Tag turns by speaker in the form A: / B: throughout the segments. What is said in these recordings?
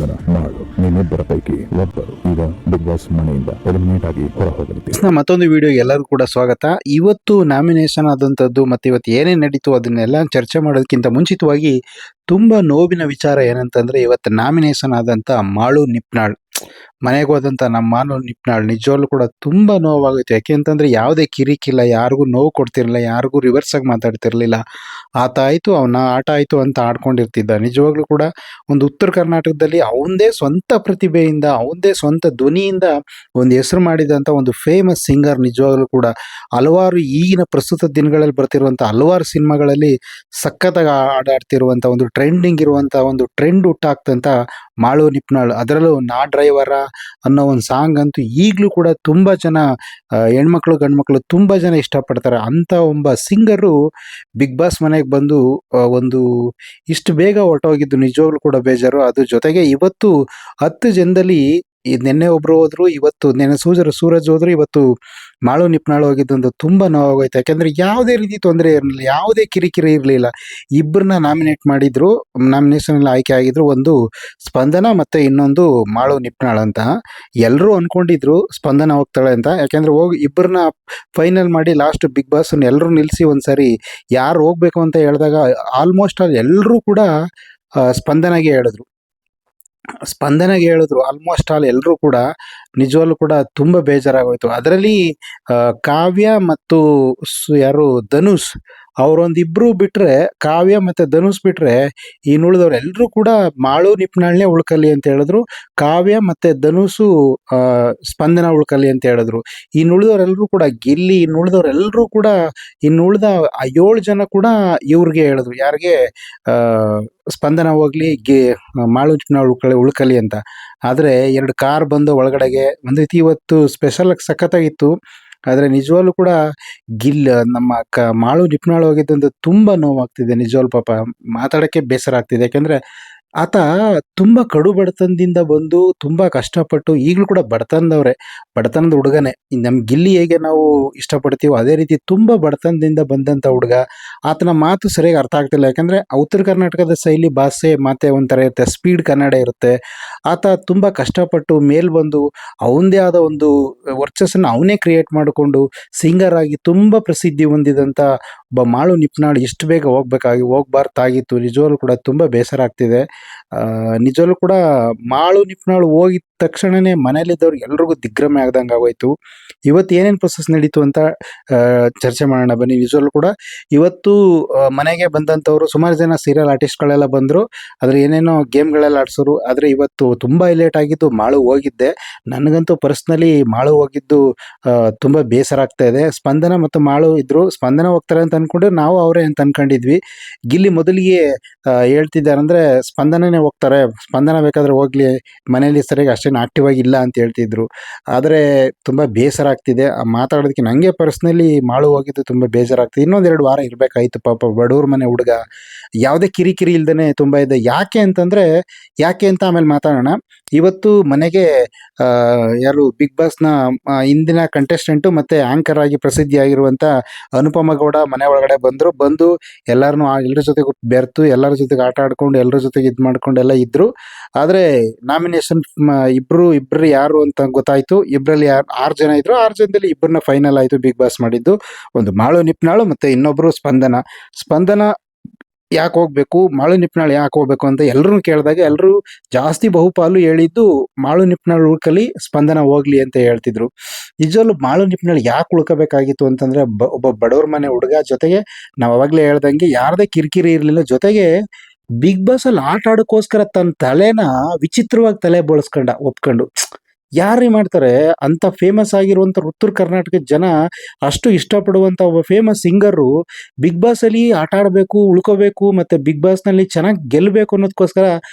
A: ಸ್ಪಂದನ ನಾಳು ನಿಮ್ಮಿಬ್ಬರ ಪೈಕಿ ಒಬ್ಬರು ಈಗ ಬಿಗ್ ಬಾಸ್ ಮನೆಯಿಂದ ಎಲಿಮಿನೇಟ್ ಆಗಿ ಹೊರ ಹೋಗಲಿದೆ.
B: ಮತ್ತೊಂದು ವಿಡಿಯೋ ಎಲ್ಲರಿಗೂ ಕೂಡ ಸ್ವಾಗತ. ಇವತ್ತು ನಾಮಿನೇಷನ್ ಆದಂಥದ್ದು ಮತ್ತೆ ಇವತ್ತು ಏನೇನು ನಡೀತು ಅದನ್ನೆಲ್ಲ ಚರ್ಚೆ ಮಾಡೋದಕ್ಕಿಂತ ಮುಂಚಿತವಾಗಿ ತುಂಬಾ ನೋವಿನ ವಿಚಾರ ಏನಂತಂದ್ರೆ, ಇವತ್ತು ನಾಮಿನೇಷನ್ ಆದಂತ ಮಾಳು ನಿಪ್ನಾಳ್ ಮನೆಗೆ ಹೋದಂತ ನಮ್ಮ ಮಾಳು ನಿಪ್ನಾಳ್ ನಿಜವಾಗ್ಲೂ ಕೂಡ ತುಂಬಾ ನೋವಾಗುತ್ತೆ. ಯಾಕೆಂತಂದ್ರೆ ಯಾವುದೇ ಕಿರಿಕಿಲ್ಲ, ಯಾರಿಗೂ ನೋವು ಕೊಡ್ತಿರ್ಲಿಲ್ಲ, ಯಾರಿಗೂ ರಿವರ್ಸ್ ಆಗಿ ಮಾತಾಡ್ತಿರ್ಲಿಲ್ಲ. ಆತ ಆಯ್ತು ಅವನ ಆಟ ಆಯ್ತು ಅಂತ ಆಡ್ಕೊಂಡಿರ್ತಿದ್ದ. ನಿಜವಾಗ್ಲೂ ಕೂಡ ಒಂದು ಉತ್ತರ ಕರ್ನಾಟಕದಲ್ಲಿ ಅವನದೇ ಸ್ವಂತ ಪ್ರತಿಭೆಯಿಂದ, ಅವನದೇ ಸ್ವಂತ ಧ್ವನಿಯಿಂದ ಒಂದು ಹೆಸರು ಮಾಡಿದಂಥ ಒಂದು ಫೇಮಸ್ ಸಿಂಗರ್. ನಿಜವಾಗ್ಲೂ ಕೂಡ ಹಲವಾರು ಈಗಿನ ಪ್ರಸ್ತುತ ದಿನಗಳಲ್ಲಿ ಬರ್ತಿರುವಂಥ ಹಲವಾರು ಸಿನಿಮಾಗಳಲ್ಲಿ ಸಖತ್ತಾಗಿ ಆಡಾಡ್ತಿರುವಂಥ ಒಂದು ಟ್ರೆಂಡಿಂಗ್ ಇರುವಂಥ ಒಂದು ಟ್ರೆಂಡ್ ಹುಟ್ಟಾಕ್ತಂಥ ಮಾಳು ನಿಪ್ನಾಳ್. ಅದರಲ್ಲೂ ನಾ ಡ್ರೈವರ ಅನ್ನೋ ಒಂದು ಸಾಂಗ್ ಅಂತೂ ಈಗಲೂ ಕೂಡ ತುಂಬ ಜನ ಹೆಣ್ಮಕ್ಳು ಗಂಡ್ಮಕ್ಳು ತುಂಬ ಜನ ಇಷ್ಟಪಡ್ತಾರೆ. ಅಂಥ ಒಬ್ಬ ಸಿಂಗರು ಬಿಗ್ ಬಾಸ್ ಮನೆಗೆ ಬಂದು ಒಂದು ಇಷ್ಟು ಬೇಗ ಹೊರಟೋಗಿದ್ದು ನಿಜವಾಗ್ಲೂ ಕೂಡ ಬೇಜಾರು. ಅದ್ರ ಜೊತೆಗೆ ಇವತ್ತು 10 ಜನದಲ್ಲಿ ನಿನ್ನೆ ಒಬ್ರು ಹೋದ್ರು, ಇವತ್ತು ನೆನ್ನೆ ಸೂರಜ್ ಹೋದ್ರು, ಇವತ್ತು ಮಾಳು ನಿಪ್ನಾಳು ಹೋಗಿದ್ದೊಂದು ತುಂಬ ನೋವಾಗೋಯ್ತು. ಯಾಕೆಂದ್ರೆ ಯಾವುದೇ ರೀತಿ ತೊಂದರೆ ಇರಲಿಲ್ಲ, ಯಾವುದೇ ಕಿರಿಕಿರಿ ಇರಲಿಲ್ಲ. ಇಬ್ಬರನ್ನ ನಾಮಿನೇಟ್ ಮಾಡಿದ್ರು, ನಾಮಿನೇಷನ್ ಎಲ್ಲ ಆಯ್ಕೆ ಆಗಿದ್ರು. ಒಂದು ಸ್ಪಂದನ ಮತ್ತೆ ಇನ್ನೊಂದು ಮಾಳು ನಿಪ್ನಾಳ್ ಅಂತ. ಎಲ್ಲರೂ ಅನ್ಕೊಂಡಿದ್ರು ಸ್ಪಂದನ ಹೋಗ್ತಾಳೆ ಅಂತ. ಯಾಕೆಂದ್ರೆ ಹೋಗಿ ಇಬ್ಬರನ್ನ ಫೈನಲ್ ಮಾಡಿ ಲಾಸ್ಟ್ ಬಿಗ್ ಬಾಸ್ ಎಲ್ಲರೂ ನಿಲ್ಲಿಸಿ ಒಂದ್ಸರಿ ಯಾರು ಹೋಗ್ಬೇಕು ಅಂತ ಹೇಳಿದಾಗ ಆಲ್ಮೋಸ್ಟ್ ಎಲ್ಲರೂ ಕೂಡ ಸ್ಪಂದನೆಗೆ ಹೇಳಿದ್ರು ಆಲ್ಮೋಸ್ಟ್ ಆಲ್ ಎಲ್ಲರೂ ಕೂಡ. ನಿಜವಾಗ್ಲೂ ಕೂಡ ತುಂಬ ಬೇಜಾರಾಗೋಯ್ತು. ಅದರಲ್ಲಿ ಕಾವ್ಯ ಮತ್ತು ಯಾರು ಧನುಷ್ ಅವರೊಂದಿಬ್ರು ಬಿಟ್ರೆ, ಕಾವ್ಯ ಮತ್ತೆ ಧನುಷ್ ಬಿಟ್ರೆ ಇನ್ನುಳಿದವ್ರು ಎಲ್ಲರೂ ಕೂಡ ಮಾಳು ನಿಪ್ನಾಳ್ನೇ ಉಳ್ಕಲಿ ಅಂತ ಹೇಳಿದ್ರು. ಕಾವ್ಯ ಮತ್ತೆ ಧನುಷು ಸ್ಪಂದನ ಉಳ್ಕಲಿ ಅಂತ ಹೇಳಿದ್ರು. ಇನ್ನುಳಿದವರೆಲ್ಲರೂ ಕೂಡ ಗಿಲ್ಲಿ, ಇನ್ನುಳಿದವರೆಲ್ಲರೂ ಕೂಡ ಇನ್ನುಳಿದ 7 ಜನ ಕೂಡ ಇವ್ರಿಗೆ ಹೇಳಿದ್ರು, ಯಾರಿಗೆ ಸ್ಪಂದನ ಹೋಗ್ಲಿ, ಮಾಳು ನಿಪ್ನಾಳ್ ಉಳ್ಕಲಿ ಅಂತ. ಆದರೆ 2 ಕಾರ್ ಬಂದು ಒಳಗಡೆಗೆ ಒಂದು ರೀತಿ ಇವತ್ತು ಸ್ಪೆಷಲ್ ಸಖತ್ತಾಗಿತ್ತು. ಆದರೆ ನಿಜವಾಗ್ಲೂ ಕೂಡ ನಮ್ಮ ಮಾಳು ನಿಪ್ನಾಳ್ ಹೋಗಿದ್ದಂದು ತುಂಬ ನೋವಾಗ್ತಿದೆ. ನಿಜವಾಗ್ಲೂ ಪಾಪ ಮಾತಾಡೋಕ್ಕೆ ಬೇಸರ ಆಗ್ತಿದೆ. ಯಾಕೆಂದರೆ ಆತ ತುಂಬ ಕಡು ಬಡತನದಿಂದ ಬಂದು ತುಂಬ ಕಷ್ಟಪಟ್ಟು, ಈಗಲೂ ಕೂಡ ಬಡತನದ ಹುಡುಗನೇ. ನಮ್ಮ ಗಿಲ್ಲಿ ಹೇಗೆ ನಾವು ಇಷ್ಟಪಡ್ತೀವೋ ಅದೇ ರೀತಿ ತುಂಬ ಬಡತನದಿಂದ ಬಂದಂಥ ಹುಡುಗ. ಆತನ ಮಾತು ಸರಿಯಾಗಿ ಅರ್ಥ ಆಗ್ತಿಲ್ಲ. ಯಾಕಂದರೆ ಉತ್ತರ ಕರ್ನಾಟಕದ ಶೈಲಿ ಭಾಷೆ ಮಾತೆ ಒಂಥರ ಇರುತ್ತೆ, ಸ್ಪೀಡ್ ಕನ್ನಡ ಇರುತ್ತೆ. ಆತ ತುಂಬ ಕಷ್ಟಪಟ್ಟು ಮೇಲ್ ಬಂದು ಅವನದೇ ಆದ ಒಂದು ವರ್ಚಸ್ಸನ್ನು ಅವನೇ ಕ್ರಿಯೇಟ್ ಮಾಡಿಕೊಂಡು ಸಿಂಗರ್ ಆಗಿ ತುಂಬ ಪ್ರಸಿದ್ಧಿ ಹೊಂದಿದಂಥ ಒಬ್ಬ ಮಾಳು ನಿಪ್ನಾಳ್ ಇಷ್ಟು ಬೇಗ ಹೋಗ್ಬಾರ್ದಾಗಿತ್ತು. ನಿಜವಾಗ್ಲೂ ಕೂಡ ತುಂಬ ಬೇಸರ ಆಗ್ತಿದೆ. ನಿಜವಾಗ್ಲೂ ಕೂಡ ಮಾಳು ನಿಪ್ನಾಳ್ ಹೋಗಿದ ತಕ್ಷಣನೇ ಮನೇಲಿದ್ದವ್ರಿಗೆ ಎಲ್ರಿಗೂ ದಿಗ್ಭ್ರಮೆ ಆಗ್ದಂಗೆ ಆಗೋಯ್ತು. ಇವತ್ತು ಏನೇನು ಪ್ರೊಸೆಸ್ ನಡೀತು ಅಂತ ಚರ್ಚೆ ಮಾಡೋಣ ಬನ್ನಿ. ನಿಜವಾಗ್ಲೂ ಕೂಡ ಇವತ್ತು ಮನೆಗೆ ಬಂದಂಥವ್ರು ಸುಮಾರು ಜನ ಸೀರಿಯಲ್ ಆರ್ಟಿಸ್ಟ್ಗಳೆಲ್ಲ ಬಂದರು, ಆದರೆ ಏನೇನೋ ಗೇಮ್ಗಳೆಲ್ಲ ಆಡ್ಸೋರು. ಆದರೆ ಇವತ್ತು ತುಂಬ ಹೈಲೈಟ್ ಆಗಿದ್ದು ಮಾಳು ಹೋಗಿದ್ದೆ. ನನಗಂತೂ ಪರ್ಸ್ನಲಿ ಮಾಳು ಹೋಗಿದ್ದು ತುಂಬ ಬೇಸರ ಆಗ್ತಾ ಇದೆ. ಸ್ಪಂದನ ಮತ್ತು ಮಾಳು ಇದ್ರು. ಸ್ಪಂದನ ಹೋಗ್ತಾರೆ ಅಂತ ಅಂದ್ಕೊಂಡ್ರೆ ನಾವು ಅವರೇ ಅಂತ ಅನ್ಕೊಂಡಿದ್ವಿ. ಗಿಲ್ಲಿ ಮೊದಲಿಗೆ ಹೇಳ್ತಿದ್ದಾರೆ ಅಂದರೆ ಸ್ಪಂದನನೇ ಹೋಗ್ತಾರೆ, ಸ್ಪಂದನ ಬೇಕಾದರೆ ಹೋಗ್ಲಿ, ಮನೇಲಿ ಸರಿಯಾಗಿ ಅಷ್ಟೇನು ಆಕ್ಟಿವ್ ಆಗಿ ಇಲ್ಲ ಅಂತ ಹೇಳ್ತಿದ್ರು. ಆದರೆ ತುಂಬ ಬೇಸರ ಆಗ್ತಿದೆ ಮಾತಾಡೋದಕ್ಕೆ. ನನಗೆ ಪರ್ಸ್ನಲಿ ಮಾಳು ಹೋಗಿದ್ದು ತುಂಬ ಬೇಜಾರಾಗ್ತಿದೆ. 1-2 ವಾರ ಇರಬೇಕಾಯ್ತು ಪಾಪ, ಬಡವ್ರ ಮನೆ ಹುಡುಗ, ಯಾವುದೇ ಕಿರಿಕಿರಿ ಇಲ್ದೇ ತುಂಬ ಇದೆ. ಯಾಕೆ ಅಂತ ಆಮೇಲೆ ಮಾತಾಡೋಣ. ಇವತ್ತು ಮನೆಗೆ ಯಾರು ಬಿಗ್ ಬಾಸ್ನ ಇಂದಿನ ಕಂಟೆಸ್ಟೆಂಟು ಮತ್ತು ಆ್ಯಂಕರ್ ಆಗಿ ಪ್ರಸಿದ್ಧಿಯಾಗಿರುವಂಥ ಅನುಪಮ ಗೌಡ ಮನೆ ಒಳಗಡೆ ಬಂದು ಎಲ್ಲರನ್ನೂ ಎಲ್ಲರ ಜೊತೆಗೆ ಬೆರೆತು, ಎಲ್ಲರ ಜೊತೆಗೆ ಆಟ ಆಡ್ಕೊಂಡು, ಎಲ್ಲರ ಜೊತೆಗೆ ಇದು ಮಾಡ್ಕೊಂಡು ಎಲ್ಲ ಇದ್ದರು. ಆದರೆ ನಾಮಿನೇಷನ್ ಇಬ್ಬರು ಯಾರು ಅಂತ ಗೊತ್ತಾಯಿತು. ಇಬ್ಬರಲ್ಲಿ 6 ಜನ ಇದ್ದರು. 6 ಜನದಲ್ಲಿ ಇಬ್ಬರನ್ನ ಫೈನಲ್ ಆಯಿತು ಬಿಗ್ ಬಾಸ್ ಮಾಡಿದ್ದು. ಒಂದು ಮಾಳು ನಿಪ್ನಾಳು ಮತ್ತು ಇನ್ನೊಬ್ಬರು ಸ್ಪಂದನ ಯಾಕೆ ಹೋಗ್ಬೇಕು, ಮಾಳು ನಿಪ್ನಾಳ್ ಯಾಕೆ ಹೋಗ್ಬೇಕು ಅಂತ ಎಲ್ಲರೂ ಕೇಳಿದಾಗ ಎಲ್ಲರೂ ಜಾಸ್ತಿ ಬಹುಪಾಲು ಹೇಳಿದ್ದು ಮಾಳು ನಿಪ್ನಾಳ್ ಉಳ್ಕಲಿ, ಸ್ಪಂದನ ಹೋಗ್ಲಿ ಅಂತ ಹೇಳ್ತಿದ್ರು. ನಿಜವಲ್ಲೂ ಮಾಳು ನಿಪ್ನಾಳ್ ಯಾಕೆ ಉಳ್ಕೋಬೇಕಾಗಿತ್ತು ಅಂತಂದರೆ, ಒಬ್ಬ ಬಡವ್ರ ಮನೆ ಹುಡುಗ, ಜೊತೆಗೆ ನಾವು ಅವಾಗಲೇ ಹೇಳ್ದಂಗೆ ಯಾರದೇ ಕಿರಿಕಿರಿ ಇರಲಿಲ್ಲ. ಜೊತೆಗೆ ಬಿಗ್ ಬಾಸ್ ಅಲ್ಲಿ ಆಟ ಆಡೋಕ್ಕೋಸ್ಕರ ತನ್ನ ತಲೆನ ವಿಚಿತ್ರವಾಗಿ ತಲೆ ಒಪ್ಕೊಂಡು ಯಾರೇ ಮಾಡ್ತಾರೆ ಅಂತ ಫೇಮಸ್ ಆಗಿರುವಂಥ ಉತ್ತರ ಕರ್ನಾಟಕದ ಜನ ಅಷ್ಟು ಇಷ್ಟಪಡುವಂಥ ಒಬ್ಬ ಫೇಮಸ್ ಸಿಂಗರು ಬಿಗ್ ಬಾಸ್ ಅಲ್ಲಿ ಆಟ ಆಡಬೇಕು, ಉಳ್ಕೋಬೇಕು, ಮತ್ತೆ ಬಿಗ್ ಬಾಸ್ ನಲ್ಲಿ ಚೆನ್ನಾಗಿ ಗೆಲ್ಲಬೇಕು ಅನ್ನೋದಕ್ಕೋಸ್ಕರ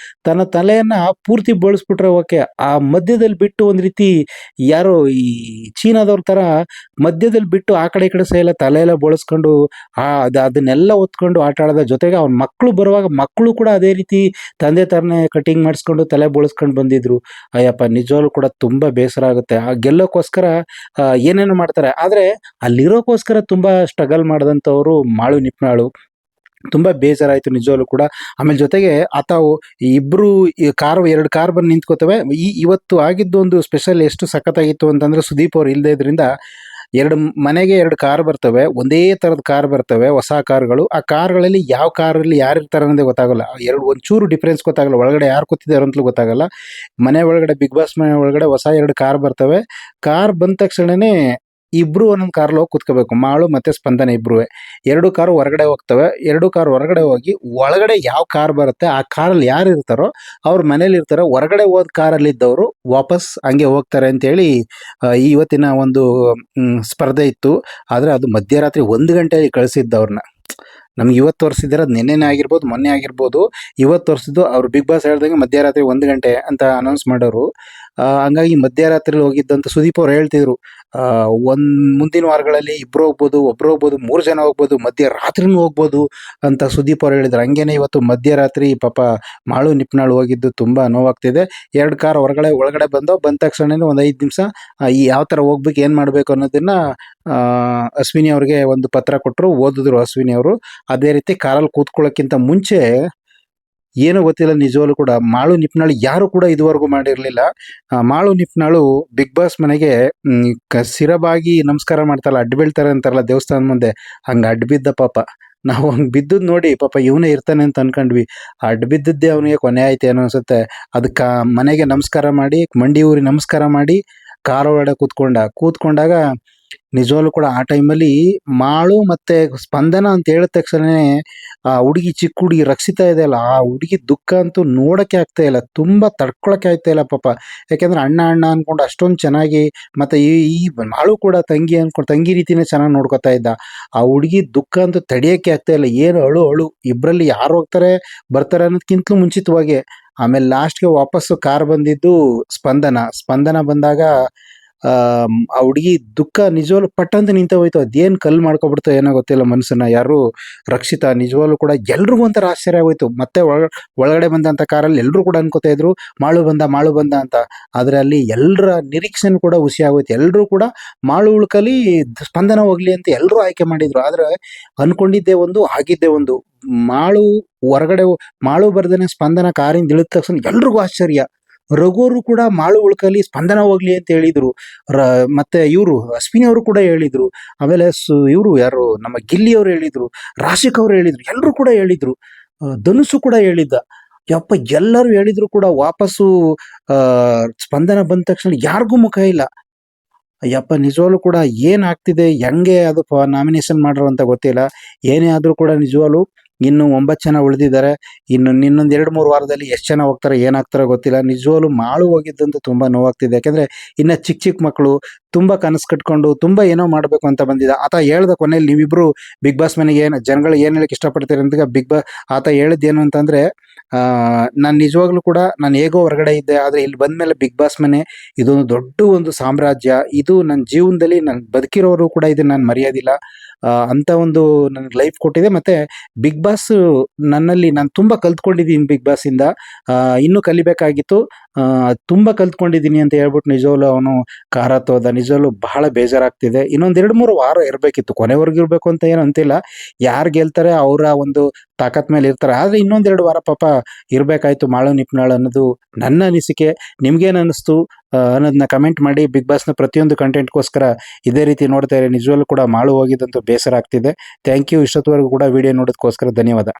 B: ತನ್ನ ತಲೆಯನ್ನ ಪೂರ್ತಿ ಬಳಸ್ಬಿಟ್ರೆ ಓಕೆ. ಆ ಮಧ್ಯದಲ್ಲಿ ಬಿಟ್ಟು ಒಂದು ರೀತಿ ಯಾರೋ ಈ ಚೀನಾದವ್ರ ತರ ಮಧ್ಯದಲ್ಲಿ ಬಿಟ್ಟು ಆ ಕಡೆ ಈ ಕಡೆ ಸೈಲ ತಲೆ ಎಲ್ಲ ಬಳಸ್ಕೊಂಡು ಅದನ್ನೆಲ್ಲ ಒತ್ಕೊಂಡು ಆಟ ಆಡೋದ. ಜೊತೆಗೆ ಅವ್ನ ಮಕ್ಕಳು ಬರುವಾಗ ಮಕ್ಕಳು ಕೂಡ ಅದೇ ರೀತಿ ತಂದೆ ತರನೇ ಕಟಿಂಗ್ ಮಾಡಿಸ್ಕೊಂಡು ತಲೆ ಬಳಸ್ಕೊಂಡು ಬಂದಿದ್ರು. ಅಯ್ಯಪ್ಪ, ನಿಜವಾಗ್ಲೂ ಕೂಡ ತುಂಬ ಬೇಸರ ಆಗುತ್ತೆ. ಆ ಗೆಲ್ಲೋಕ್ಕೋಸ್ಕರ ಏನೇನು ಮಾಡ್ತಾರೆ, ಆದರೆ ಅಲ್ಲಿರೋಕ್ಕೋಸ್ಕರ ತುಂಬ ಸ್ಟ್ರಗಲ್ ಮಾಡಿದಂಥವ್ರು ಮಾಳು ನಿಪ್ನಾಳು. ತುಂಬ ಬೇಜಾರಾಯಿತು ನಿಜವಾಗ್ಲೂ ಕೂಡ. ಆಮೇಲೆ ಜೊತೆಗೆ ಆತ ಇಬ್ಬರು ಎರಡು ಕಾರ್ ಬಂದು ನಿಂತ್ಕೋತವೆ. ಇವತ್ತು ಆಗಿದ್ದು ಒಂದು ಸ್ಪೆಷಲ್ ಎಷ್ಟು ಸಖತ್ತಾಗಿತ್ತು ಅಂತಂದರೆ, ಸುದೀಪ್ ಅವ್ರು ಇಲ್ಲದೇ ಇದ್ರಿಂದ ಮನೆಗೆ 2 ಕಾರ್ ಬರ್ತವೆ. ಒಂದೇ ಥರದ ಕಾರ್ ಬರ್ತವೆ, ಹೊಸ ಕಾರ್ಗಳು. ಆ ಕಾರ್ಗಳಲ್ಲಿ ಯಾವ ಕಾರಲ್ಲಿ ಯಾರಿರ್ತಾರೆ ಅನ್ನೋದೇ ಗೊತ್ತಾಗಲ್ಲ. ಒಂಚೂರು ಡಿಫ್ರೆನ್ಸ್ ಗೊತ್ತಾಗಲ್ಲ. ಒಳಗಡೆ ಯಾರು ಕೂತಿದ್ದಾರೆ ಅಂತಲೂ ಗೊತ್ತಾಗಲ್ಲ. ಮನೆ ಒಳಗಡೆ, ಬಿಗ್ ಬಾಸ್ ಮನೆ ಒಳಗಡೆ ಹೊಸ 2 ಕಾರ್ ಬರ್ತವೆ. ಕಾರ್ ಬಂದ ತಕ್ಷಣನೇ ಇಬ್ರು ಒಂದೊಂದು ಕಾರಲ್ಲಿ ಹೋಗಿ ಕೂತ್ಕೋಬೇಕು. ಮಾಳು ಮತ್ತೆ ಸ್ಪಂದನ ಇಬ್ರುವೆ. 2 ಕಾರು ಹೊರಗಡೆ ಹೋಗ್ತವೆ. 2 ಕಾರು ಹೊರಗಡೆ ಹೋಗಿ ಒಳಗಡೆ ಯಾವ ಕಾರ್ ಬರುತ್ತೆ ಆ ಕಾರಲ್ಲಿ ಯಾರು ಇರ್ತಾರೋ ಅವ್ರ ಮನೇಲಿ ಇರ್ತಾರೆ. ಹೊರಗಡೆ ಹೋದ ಕಾರಲ್ಲಿ ಇದ್ದವರು ವಾಪಸ್ ಹಂಗೆ ಹೋಗ್ತಾರೆ ಅಂತೇಳಿ ಇವತ್ತಿನ ಒಂದು ಸ್ಪರ್ಧೆ ಇತ್ತು. ಆದರೆ ಅದು ಮಧ್ಯರಾತ್ರಿ 1 ಗಂಟೆಗೆ ಕಳಿಸಿದ್ದು ಅವ್ರನ್ನ. ನಮ್ಗೆ ಇವತ್ತು ತೋರಿಸಿದ್ರೆ ಅದು ನಿನ್ನೆನೇ ಆಗಿರ್ಬೋದು, ಮೊನ್ನೆ ಆಗಿರ್ಬೋದು. ಇವತ್ತು ತೋರಿಸಿದ್ದು ಅವ್ರು ಬಿಗ್ ಬಾಸ್ ಹೇಳ್ದಂಗೆ ಮಧ್ಯರಾತ್ರಿ 1 ಗಂಟೆ ಅಂತ ಅನೌನ್ಸ್ ಮಾಡೋರು. ಹಂಗಾಗಿ ಮಧ್ಯರಾತ್ರಿಲಿ ಹೋಗಿದ್ದಂತ ಸುದೀಪ್ ಅವ್ರು ಹೇಳ್ತಿದ್ರು, ಮುಂದಿನ ವಾರಗಳಲ್ಲಿ ಇಬ್ರು ಹೋಗ್ಬೋದು, ಒಬ್ರು ಹೋಗ್ಬೋದು, 3 ಜನ ಹೋಗ್ಬೋದು, ಮಧ್ಯರಾತ್ರಿನೂ ಹೋಗ್ಬೋದು ಅಂತ ಸುದೀಪ್ ಅವ್ರು ಹೇಳಿದ್ರು. ಹಂಗೇನೆ ಇವತ್ತು ಮಧ್ಯರಾತ್ರಿ ಪಾಪ ಮಾಳು ನಿಪ್ನಾಳು ಹೋಗಿದ್ದು ತುಂಬ ನೋವಾಗ್ತಿದೆ. 2 ಕಾರ್ ಒಳಗಡೆ ಬಂದ ತಕ್ಷಣನೇ ಒಂದು 5 ನಿಮಿಷ ಯಾವ ಥರ ಹೋಗ್ಬೇಕು, ಏನು ಮಾಡಬೇಕು ಅನ್ನೋದನ್ನ ಅಶ್ವಿನಿ ಅವ್ರಿಗೆ ಒಂದು ಪತ್ರ ಕೊಟ್ಟರು, ಓದಿದ್ರು ಅಶ್ವಿನಿ ಅವರು. ಅದೇ ರೀತಿ ಕಾರಲ್ಲಿ ಕೂತ್ಕೊಳ್ಳೋಕ್ಕಿಂತ ಮುಂಚೆ ಏನೋ ಗೊತ್ತಿಲ್ಲ ನಿಜವಾಗ್ಲೂ ಕೂಡ ಮಾಳು ನಿಪ್ನಾಳು ಯಾರು ಕೂಡ ಇದುವರೆಗೂ ಮಾಡಿರಲಿಲ್ಲ. ಮಾಳು ನಿಪ್ನಾಳು ಬಿಗ್ ಬಾಸ್ ಮನೆಗೆ ಸಿರಬಾಗಿ ನಮಸ್ಕಾರ ಮಾಡ್ತಾರಲ್ಲ, ಅಡ್ಡ ಬೀಳ್ತಾರೆ ಅಂತಾರಲ್ಲ ದೇವಸ್ಥಾನದ ಮುಂದೆ, ಹಂಗೆ ಅಡ್ಡ ಬಿದ್ದ ಪಾಪ. ನಾವು ಹಂಗೆ ಬಿದ್ದದ್ದು ನೋಡಿ ಪಾಪ ಇವನೇ ಇರ್ತಾನೆ ಅಂತ ಅನ್ಕೊಂಡ್ವಿ. ಅಡ್ಡ ಬಿದ್ದದ್ದೇ ಅವನಿಗೆ ಕೊನೆ ಆಯ್ತು ಏನೋ ಅನ್ಸುತ್ತೆ. ಅದಕ್ಕೆ ಮನೆಗೆ ನಮಸ್ಕಾರ ಮಾಡಿ, ಮಂಡಿ ಊರಿ ನಮಸ್ಕಾರ ಮಾಡಿ ಕಾರ್ ಒಳಗಡೆ ಕೂತ್ಕೊಂಡಾಗ ನಿಜವಾಗ್ಲೂ ಕೂಡ ಆ ಟೈಮಲ್ಲಿ ಮಾಳು ಮತ್ತೆ ಸ್ಪಂದನ ಅಂತ ಹೇಳಿದ ತಕ್ಷಣನೇ ಆ ಹುಡುಗಿ, ಚಿಕ್ಕ ಹುಡುಗಿ ರಕ್ಷಿತಾ ಇದೆ ಅಲ್ಲ, ಆ ಹುಡುಗಿ ದುಃಖ ಅಂತೂ ನೋಡಕ್ಕೆ ಆಗ್ತಾ ಇಲ್ಲ. ತುಂಬ ತಡ್ಕೊಳಕ್ಕೆ ಆಗ್ತಾ ಇಲ್ಲ ಪಾಪ. ಯಾಕೆಂದ್ರೆ ಅಣ್ಣ ಅನ್ಕೊಂಡು ಅಷ್ಟೊಂದು ಚೆನ್ನಾಗಿ, ಮತ್ತೆ ಈ ಮಾಳು ಕೂಡ ತಂಗಿ ರೀತಿನೇ ಚೆನ್ನಾಗಿ ನೋಡ್ಕೊತಾ ಇದ್ದ. ಆ ಹುಡುಗಿ ದುಃಖ ಅಂತೂ ತಡಿಯಕ್ಕೆ ಆಗ್ತಾ ಇಲ್ಲ. ಏನು ಅಳು ಇಬ್ಬರಲ್ಲಿ ಯಾರು ಹೋಗ್ತಾರೆ ಬರ್ತಾರೆ ಅನ್ನೋದಕ್ಕಿಂತಲೂ ಮುಂಚಿತವಾಗಿ. ಆಮೇಲೆ ಲಾಸ್ಟ್ಗೆ ವಾಪಸ್ಸು ಕಾರ್ ಬಂದಿದ್ದು ಸ್ಪಂದನ ಬಂದಾಗ ಆ ಹುಡುಗಿ ದುಃಖ ನಿಜವಾಗ್ಲೂ ಪಟ್ಟಂತ ನಿಂತ ಹೋಯ್ತು. ಅದೇನು ಕಲ್ಲು ಮಾಡ್ಕೊಬಿಡ್ತೋ ಏನೋ ಗೊತ್ತಿಲ್ಲ ಮನಸ್ಸನ್ನ. ಯಾರು ರಕ್ಷಿತಾ ನಿಜವಾಗ್ಲೂ ಕೂಡ ಎಲ್ರಿಗೂ ಒಂಥರ ಆಶ್ಚರ್ಯ ಆಗೋಯ್ತು. ಮತ್ತೆ ಒಳಗಡೆ ಬಂದಂಥ ಕಾರಲ್ಲಿ ಎಲ್ಲರೂ ಕೂಡ ಅನ್ಕೋತಾ ಇದ್ರು ಮಾಳು ಬಂದ ಅಂತ. ಆದರೆ ಅಲ್ಲಿ ಎಲ್ಲರ ನಿರೀಕ್ಷೆನೂ ಕೂಡ ಹುಸಿ ಆಗೋಯ್ತು. ಎಲ್ಲರೂ ಕೂಡ ಮಾಳು ಉಳ್ಕಲಿ, ಸ್ಪಂದನ ಹೋಗ್ಲಿ ಅಂತ ಎಲ್ಲರೂ ಆಯ್ಕೆ ಮಾಡಿದ್ರು. ಆದರೆ ಅನ್ಕೊಂಡಿದ್ದೇ ಒಂದು, ಆಗಿದ್ದೇ ಒಂದು. ಮಾಳು ಬರ್ದೇನೆ ಸ್ಪಂದನ ಕಾರಿಂದ ಇಳಿದ ತಕ್ಷಣ ಎಲ್ರಿಗೂ ಆಶ್ಚರ್ಯ. ರಘುವರು ಕೂಡ ಮಾಳು ಉಳ್ಕಲಿ, ಸ್ಪಂದನ ಹೋಗ್ಲಿ ಅಂತ ಹೇಳಿದ್ರು. ಮತ್ತೆ ಇವರು ಅಶ್ವಿನಿ ಅವರು ಕೂಡ ಹೇಳಿದ್ರು. ಆಮೇಲೆ ಇವರು ಯಾರು ನಮ್ಮ ಗಿಲ್ಲಿ ಅವರು ಹೇಳಿದ್ರು, ರಾಶಿಕ್ ಅವರು ಹೇಳಿದ್ರು, ಎಲ್ಲರೂ ಕೂಡ ಹೇಳಿದ್ರು. ಧನುಷು ಕೂಡ ಹೇಳಿದ್ದ. ಯಪ್ಪ, ಎಲ್ಲರೂ ಹೇಳಿದ್ರು ಕೂಡ ವಾಪಸ್ಸು ಸ್ಪಂದನ ಬಂದ ತಕ್ಷಣ ಯಾರಿಗೂ ಮುಖ ಇಲ್ಲ. ಯಪ್ಪ, ನಿಜವಾಗ್ಲೂ ಕೂಡ ಏನಾಗ್ತಿದೆ, ಹೆಂಗೆ ಅದು ನಾಮಿನೇಷನ್ ಮಾಡ್ರು ಅಂತ ಗೊತ್ತಿಲ್ಲ. ಏನೇ ಆದರೂ ಕೂಡ ನಿಜವಾಗ್ಲೂ ಇನ್ನು 9 ಜನ ಉಳಿದಿದ್ದಾರೆ. ಇನ್ನೊಂದು 2-3 ವಾರದಲ್ಲಿ ಎಷ್ಟು ಜನ ಹೋಗ್ತಾರೆ, ಏನಾಗ್ತಾರೋ ಗೊತ್ತಿಲ್ಲ. ನಿಜವಾಗ್ಲೂ ಮಾಳು ಹೋಗಿದ್ದಂತೂ ತುಂಬ ನೋವಾಗ್ತಿದೆ. ಯಾಕೆಂದರೆ ಇನ್ನು ಚಿಕ್ಕ ಮಕ್ಕಳು ತುಂಬ ಕನಸು ಕಟ್ಕೊಂಡು ತುಂಬ ಏನೋ ಮಾಡಬೇಕು ಅಂತ ಬಂದಿದ್ದ. ಆತ ಹೇಳ್ದ ಕೊನೆಯಲ್ಲಿ, ನೀವಿಬ್ಬರು ಬಿಗ್ ಬಾಸ್ ಮನೆಗೆ ಜನಗಳು ಏನು ಹೇಳಕ್ಕೆ ಇಷ್ಟಪಡ್ತೀರಿ ಅಂತ ಆತ ಹೇಳಿದ್ದೇನು ಅಂತಂದರೆ, ನಾನು ನಿಜವಾಗ್ಲೂ ಕೂಡ ನಾನು ಹೇಗೋ ಹೊರಗಡೆ ಇದ್ದೆ, ಆದರೆ ಇಲ್ಲಿ ಬಂದಮೇಲೆ ಬಿಗ್ ಬಾಸ್ ಮನೆ ಇದೊಂದು ದೊಡ್ಡ ಒಂದು ಸಾಮ್ರಾಜ್ಯ. ಇದು ನನ್ನ ಜೀವನದಲ್ಲಿ ನಾನು ಬದುಕಿರೋರು ಕೂಡ ಇದನ್ನು ನಾನು ಮರೆಯೋದಿಲ್ಲ ಅಂತ ಒಂದು ನನಗೆ ಲೈಫ್ ಕೊಟ್ಟಿದೆ. ಮತ್ತು ಬಿಗ್ ಬಾಸ್ ನಾನು ತುಂಬ ಕಲ್ತ್ಕೊಂಡಿದ್ದೀನಿ ಬಿಗ್ ಬಾಸಿಂದ. ಇನ್ನೂ ಕಲಿಬೇಕಾಗಿತ್ತು, ತುಂಬ ಕಲ್ತ್ಕೊಂಡಿದ್ದೀನಿ ಅಂತ ಹೇಳ್ಬಿಟ್ಟು ನಿಜವಾಗ್ಲೂ ಅವನು ಕಾರತ್ತೋದ. ನಿಜವಾಗ್ಲೂ ಬಹಳ ಬೇಜಾರಾಗ್ತಿದೆ. ಇನ್ನೊಂದು 2-3 ವಾರ ಇರಬೇಕಿತ್ತು, ಕೊನೆವರೆಗೂ ಇರಬೇಕು ಅಂತ ಏನು ಅಂತಿಲ್ಲ. ಯಾರು ಗೆಲ್ತಾರೆ ಅವರ ಒಂದು ತಾಕತ್ ಮೇಲೆ ಇರ್ತಾರೆ. ಆದರೆ ಇನ್ನೊಂದು 2 ವಾರ ಪಾಪ ಇರಬೇಕಾಯ್ತು ಮಾಳು ನಿಪ್ನಾಳು ಅನ್ನೋದು ನನ್ನ ಅನಿಸಿಕೆ. ನಿಮ್ಗೇನು ಅನ್ನಿಸ್ತು ಅನ್ನೋದನ್ನ ಕಮೆಂಟ್ ಮಾಡಿ. ಬಿಗ್ ಬಾಸ್ನ ಪ್ರತಿಯೊಂದು ಕಂಟೆಂಟ್ಗೋಸ್ಕರ ಇದೇ ರೀತಿ ನೋಡ್ತಾ ಇರಿ. ನಿಜವಾಗ್ಲೂ ಕೂಡ ಮಾಳು ಹೋಗಿದ್ದಂತೂ ಬೇಸರ ಆಗ್ತಿದೆ. Thank you. ಇಷ್ಟೊತ್ತವರೆಗೂ ಕೂಡ ವಿಡಿಯೋ ನೋಡೋದಕ್ಕೋಸ್ಕರ ಧನ್ಯವಾದ.